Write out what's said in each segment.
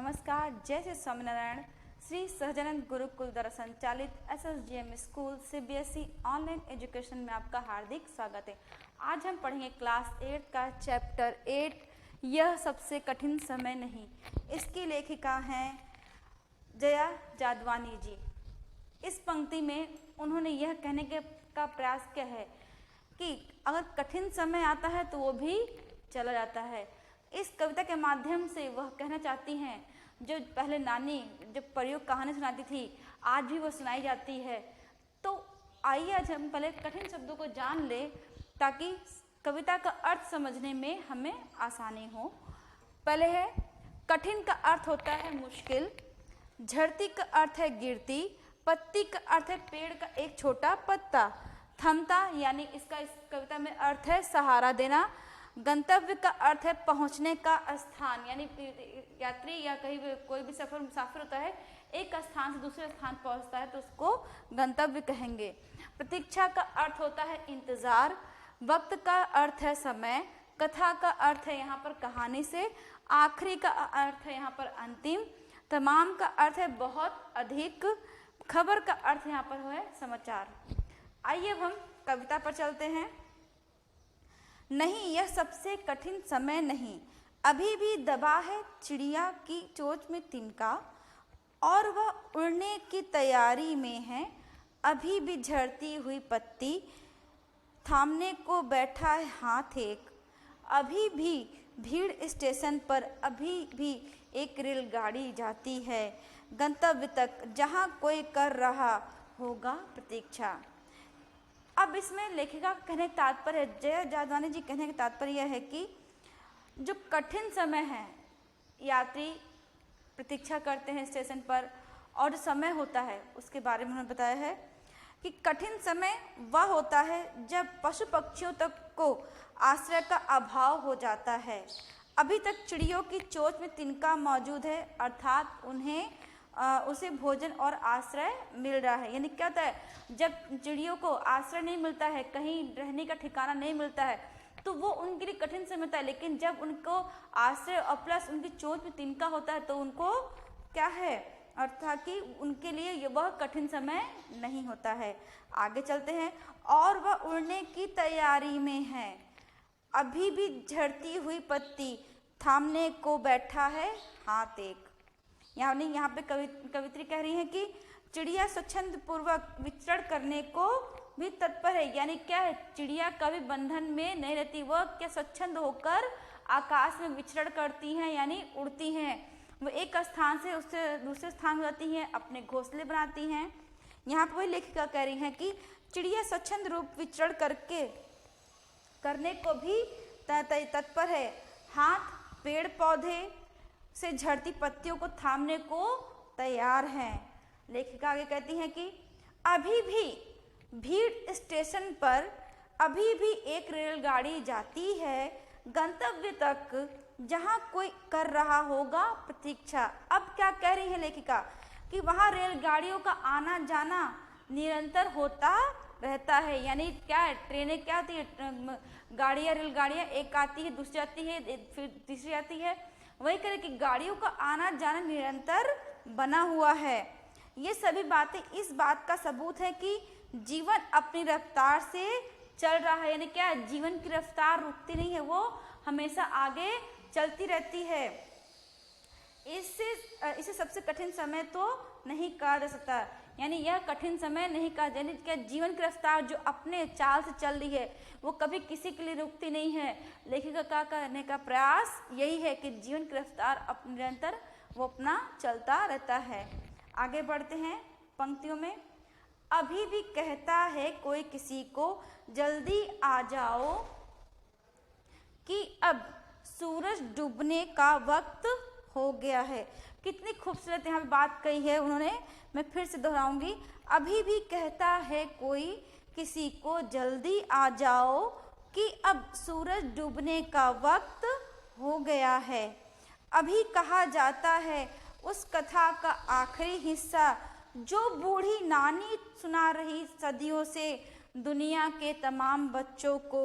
नमस्कार। जय श्री स्वामीनारायण। श्री सहजानंद गुरुकुल द्वारा संचालित SSGM school CBSE online education में आपका हार्दिक स्वागत है। आज हम पढ़ेंगे क्लास 8 का चैप्टर 8, यह सबसे कठिन समय नहीं। इसकी लेखिका हैं जया जादवानी जी। इस पंक्ति में उन्होंने यह कहने का प्रयास किया है कि अगर कठिन समय आता है तो वो भी चला जाता है। इस कविता के माध्यम से वह कहना चाहती हैं, जो पहले नानी जब प्रयोग कहानी सुनाती थी, आज भी वह सुनाई जाती है। तो आइए आज हम पहले कठिन शब्दों को जान ले ताकि कविता का अर्थ समझने में हमें आसानी हो। पहले है कठिन का अर्थ होता है मुश्किल, झड़ती का अर्थ है गिरती, पत्ती का अर्थ है पेड़ का एक छोटा पत्ता, थमता यानी इसका इस कविता में अर्थ है सहारा देना, गंतव्य का अर्थ है पहुंचने का स्थान, यानी यात्री या कहीं भी कोई भी मुसाफिर होता है, एक स्थान से दूसरे स्थान पहुंचता है तो उसको गंतव्य कहेंगे। प्रतीक्षा का अर्थ होता है इंतजार, वक्त का अर्थ है समय, कथा का अर्थ है यहाँ पर कहानी से, आखिरी का अर्थ है यहाँ पर अंतिम, तमाम का अर्थ है बहुत अधिक, खबर का अर्थ यहाँ पर है समाचार। आइए अब हम कविता पर चलते हैं। नहीं, यह सबसे कठिन समय नहीं, अभी भी दबा है चिड़िया की चोंच में तिनका, और वह उड़ने की तैयारी में है, अभी भी झड़ती हुई पत्ती थामने को बैठा है हाथ एक, अभी भी भीड़ स्टेशन पर, अभी भी एक रेलगाड़ी जाती है गंतव्य तक, जहाँ कोई कर रहा होगा प्रतीक्षा। अब इसमें लेखिका कहने का तात्पर्य, जया जादवानी जी कहने का तात्पर्य यह है कि जो कठिन समय है, यात्री प्रतीक्षा करते हैं स्टेशन पर, और जो समय होता है उसके बारे में उन्होंने बताया है कि कठिन समय वह होता है जब पशु पक्षियों तक को आश्रय का अभाव हो जाता है। अभी तक चिड़ियों की चोंच में तिनका मौजूद है, अर्थात उन्हें उसे भोजन और आश्रय मिल रहा है। यानी क्या होता है, जब चिड़ियों को आश्रय नहीं मिलता है, कहीं रहने का ठिकाना नहीं मिलता है, तो वो उनके लिए कठिन समय होता है। लेकिन जब उनको आश्रय और प्लस उनकी चोंच में तिनका होता है तो उनको क्या है, अर्थात कि उनके लिए वह कठिन समय नहीं होता है। आगे चलते हैं। और वह उड़ने की तैयारी में है, अभी भी झड़ती हुई पत्ती थामने को बैठा है हाथ एक। यानी यहाँ पे कवित्री कह रही है कि चिड़िया स्वच्छंद पूर्वक विचरण करने को भी तत्पर है। यानी क्या है, चिड़िया कभी बंधन में नहीं रहती, वह क्या स्वच्छंद होकर आकाश में विचरण करती हैं, यानी उड़ती हैं। वो एक स्थान से उससे दूसरे स्थान में जाती हैं, अपने घोंसले बनाती हैं। यहाँ पर वही लेखिका कह रही हैं कि चिड़िया स्वच्छंद रूप विचरण करने को भी तत्पर है, हाथ पेड़ पौधे से झड़ती पत्तियों को थामने को तैयार हैं। लेखिका आगे कहती हैं कि अभी भी भीड़ स्टेशन पर, अभी भी एक रेलगाड़ी जाती है गंतव्य तक, जहां कोई कर रहा होगा प्रतीक्षा। अब क्या कह रही है लेखिका कि वहां रेलगाड़ियों का आना जाना निरंतर होता रहता है। यानी क्या है, ट्रेनें क्या होती है, गाड़ियाँ रेलगाड़ियाँ एक आती है, दूसरी आती है, फिर तीसरी आती है। वही करे कि गाड़ियों का आना जाना निरंतर बना हुआ है। ये सभी बातें इस बात का सबूत है कि जीवन अपनी रफ्तार से चल रहा है। यानी क्या, जीवन की रफ्तार रुकती नहीं है, वो हमेशा आगे चलती रहती है। इसे सबसे कठिन समय तो नहीं कहा जा सकता, यानी यह कठिन समय नहीं कहा। यानी क्या, जीवन की रफ्तार जो अपने चाल से चल रही है वो कभी किसी के लिए रुकती नहीं है। लेखिका का कहने का प्रयास यही है कि जीवन की रफ्तार निरंतर वो अपना चलता रहता है। आगे बढ़ते हैं पंक्तियों में। अभी भी कहता है कोई किसी को, जल्दी आ जाओ कि अब सूरज डूबने का वक्त हो गया है। कितनी खूबसूरत यहाँ पे बात कही है उन्होंने, मैं फिर से दोहराऊंगी। अभी भी कहता है कोई किसी को, जल्दी आ जाओ कि अब सूरज डूबने का वक्त हो गया है। अभी कहा जाता है उस कथा का आखिरी हिस्सा, जो बूढ़ी नानी सुना रही सदियों से दुनिया के तमाम बच्चों को।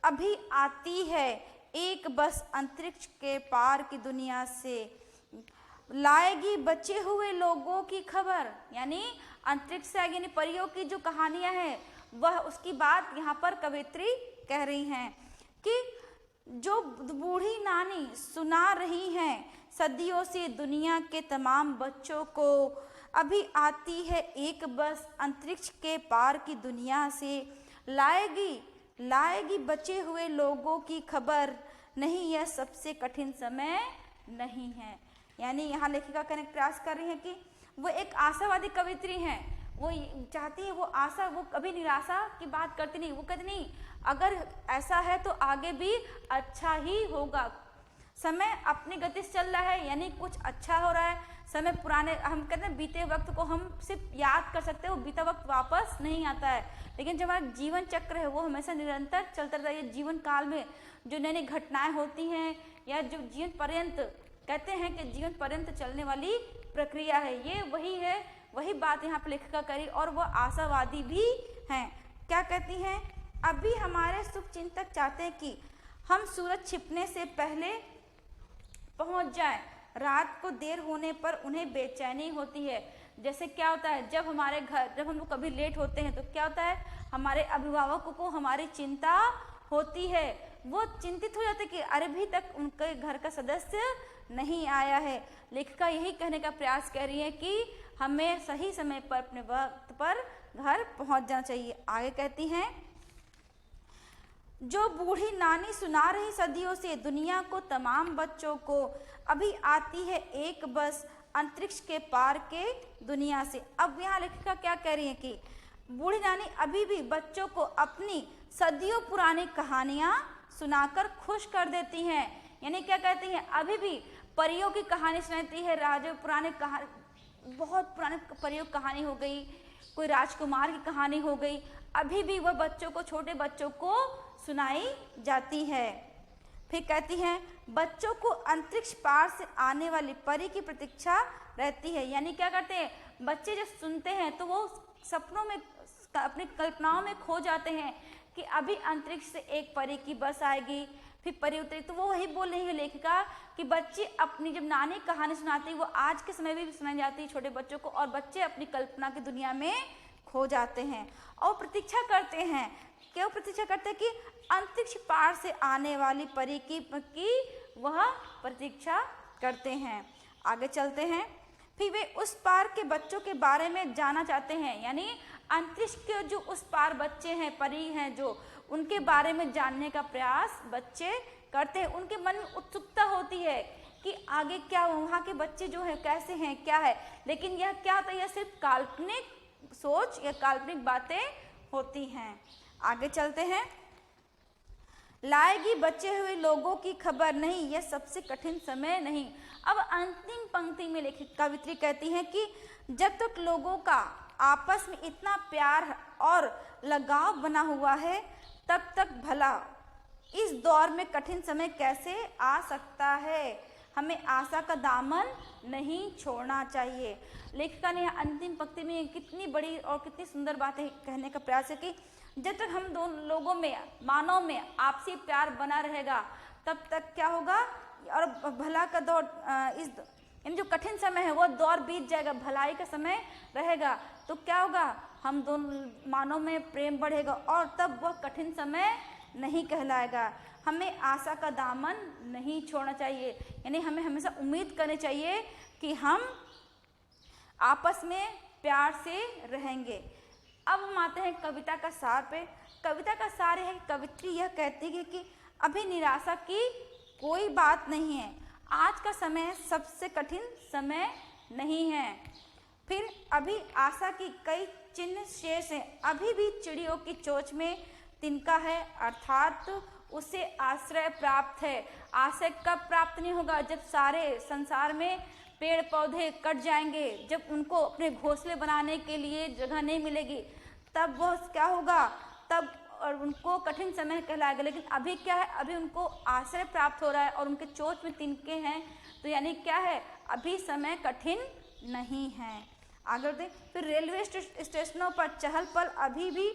अभी आती है एक बस अंतरिक्ष के पार की दुनिया से। लाएगी बचे हुए लोगों की खबर, यानी अंतरिक्ष से आगे यानी परियों की जो कहानियां हैं वह उसकी बात यहाँ पर कवित्री कह रही हैं कि जो बूढ़ी नानी सुना रही हैं सदियों से दुनिया के तमाम बच्चों को, अभी आती है एक बस अंतरिक्ष के पार की दुनिया से, लाएगी बचे हुए लोगों की खबर, नहीं यह सबसे कठिन समय नहीं है। यानी यहाँ लेखिका कहने का प्रयास कर रही है कि वो एक आशावादी कवित्री हैं, वो चाहती है, वो आशा, वो कभी निराशा की बात करती नहीं, वो कहती नहीं अगर ऐसा है तो आगे भी अच्छा ही होगा, समय अपनी गति से चल रहा है, यानी कुछ अच्छा हो रहा है। समय पुराने, हम कहते हैं बीते वक्त को हम सिर्फ याद कर सकते हैं, वो बीता वक्त वापस नहीं आता है, लेकिन जो हमारा जीवन चक्र है वो हमेशा निरंतर चलता रहता है। जीवन काल में जो नई नई घटनाएं होती हैं या जो जीवन पर्यंत कहते हैं कि जीवन पर्यंत चलने वाली प्रक्रिया है, ये वही है, वही बात यहाँ पर लेखिका करी और वह आशावादी भी हैं। क्या कहती हैं? अभी हमारे शुभ चिंतक चाहते हैं कि हम सूरज छिपने से पहले पहुंच जाएं, रात को देर होने पर उन्हें बेचैनी होती है। जैसे क्या होता है, जब हमारे घर, जब हम लोग कभी लेट होते हैं तो क्या होता है, हमारे अभिभावकों को हमारी चिंता होती है, वो चिंतित हो जाते कि अभी तक उनके घर का सदस्य नहीं आया है। लेखिका यही कहने का प्रयास कर रही है कि हमें सही समय पर अपने वक्त पर घर पहुंच जाना चाहिए। आगे कहती हैं, जो बूढ़ी नानी सुना रही सदियों से दुनिया को तमाम बच्चों को, अभी आती है एक बस अंतरिक्ष के पार के दुनिया से। अब यहाँ लेखिका क्या कह रही है कि बूढ़ी नानी अभी भी बच्चों को अपनी सदियों पुरानी कहानियां सुनाकर खुश कर देती हैं। यानी क्या कहती हैं, अभी भी परियों की कहानी सुनाती है, राजा पुराने कहानी, बहुत पुराने परियों की कहानी हो गई, कोई राजकुमार की कहानी हो गई, अभी भी वह बच्चों को, छोटे बच्चों को सुनाई जाती है। फिर कहती हैं, बच्चों को अंतरिक्ष पार से आने वाली परी की प्रतीक्षा रहती है। यानी क्या करते हैं, बच्चे जब सुनते हैं तो वो सपनों में, अपनी कल्पनाओं में खो जाते हैं कि अभी अंतरिक्ष से एक परी की बस आएगी, फिर परी उतरेगी। तो वो वही बोल रही है लेखिका कि बच्चे अपनी जब नानी कहानी सुनाती है, वो आज के समय में भी सुनाई जाती है छोटे बच्चों को, और बच्चे अपनी कल्पना की दुनिया में खो जाते हैं और प्रतीक्षा करते हैं। क्यों प्रतीक्षा करते हैं? कि अंतरिक्ष पार से आने वाली परी की वह प्रतीक्षा करते हैं। आगे चलते हैं, फिर वे उस पार के बच्चों के बारे में जानना चाहते हैं, यानी अंतरिक्ष के जो उस पार बच्चे हैं, परी हैं, जो उनके बारे में जानने का प्रयास बच्चे करते हैं। उनके मन में उत्सुकता होती है कि आगे क्या, वहाँ के बच्चे जो है कैसे हैं, क्या है, लेकिन यह क्या होता है, यह सिर्फ काल्पनिक सोच या काल्पनिक बातें होती हैं। आगे चलते हैं, लाएगी बचे हुए लोगों की खबर, नहीं यह सबसे कठिन समय नहीं। अब अंतिम पंक्ति में लेखिका कवित्री कहती हैं कि जब तक लोगों का आपस में इतना प्यार और लगाव बना हुआ है, तब तक भला इस दौर में कठिन समय कैसे आ सकता है। हमें आशा का दामन नहीं छोड़ना चाहिए। लेखिका ने अंतिम पंक्ति में कितनी बड़ी और कितनी सुंदर बातें कहने का प्रयास है कि जब तक हम दोनों लोगों में, मानव में आपसी प्यार बना रहेगा, तब तक क्या होगा, और भला का दौर, इस इन जो कठिन समय है वो दौर बीत जाएगा, भलाई का समय रहेगा, तो क्या होगा, हम दोनों मानव में प्रेम बढ़ेगा और तब वह कठिन समय नहीं कहलाएगा। हमें आशा का दामन नहीं छोड़ना चाहिए, यानी हमें हमेशा उम्मीद करनी चाहिए कि हम आपस में प्यार से रहेंगे। अब हम आते हैं कविता का सार पे। कविता का सार है, कवित्री यह कहती है कि अभी निराशा की कोई बात नहीं है, आज का समय सबसे कठिन समय नहीं है। फिर अभी आशा की कई चिन्ह शेष हैं, अभी भी चिड़ियों की चोंच में तिनका है, अर्थात उसे आश्रय प्राप्त है। आश्रय कब प्राप्त नहीं होगा, जब सारे संसार में पेड़ पौधे कट जाएंगे, जब उनको अपने घोंसले बनाने के लिए जगह नहीं मिलेगी, तब वह क्या होगा, तब और उनको कठिन समय कहलाएगा। लेकिन अभी क्या है, अभी उनको आश्रय प्राप्त हो रहा है और उनके चोंच में तिनके हैं, तो यानी क्या है, अभी समय कठिन नहीं है। आगे देख, फिर रेलवे स्टेशनों पर चहल पहल अभी भी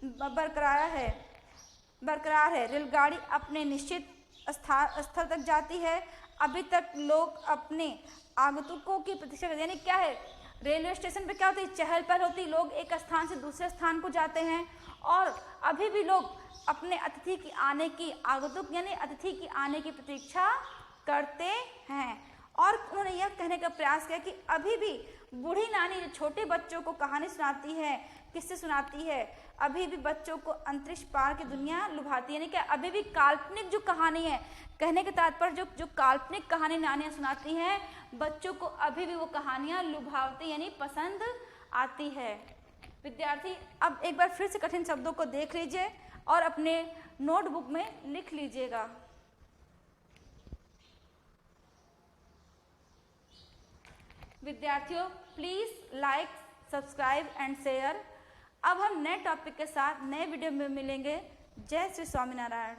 बरकरार है। रेलगाड़ी अपने निश्चित स्थल तक जाती है, अभी तक लोग अपने आगंतुकों की प्रतीक्षा करते, यानी क्या है, रेलवे स्टेशन पे क्या होती है, चहल पहल होती, लोग एक स्थान से दूसरे स्थान को जाते हैं और अभी भी लोग अपने अतिथि की आने की, आगंतुक यानी अतिथि की आने की प्रतीक्षा करते हैं। और उन्होंने यह कहने का प्रयास किया कि अभी भी बूढ़ी नानी जो छोटे बच्चों को कहानी सुनाती है, किससे सुनाती है, अभी भी बच्चों को अंतरिक्ष पार की दुनिया लुभाती है, यानी कि अभी भी काल्पनिक जो कहानी है, कहने के तात्पर्य जो काल्पनिक कहानी नानियाँ सुनाती हैं बच्चों को, अभी भी वो कहानियाँ लुभावती यानी पसंद आती है। विद्यार्थी अब एक बार फिर से कठिन शब्दों को देख लीजिए और अपने नोटबुक में लिख लीजिएगा। विद्यार्थियों please like, subscribe and share. अब हम नए टॉपिक के साथ नए वीडियो में मिलेंगे। जय श्री स्वामीनारायण।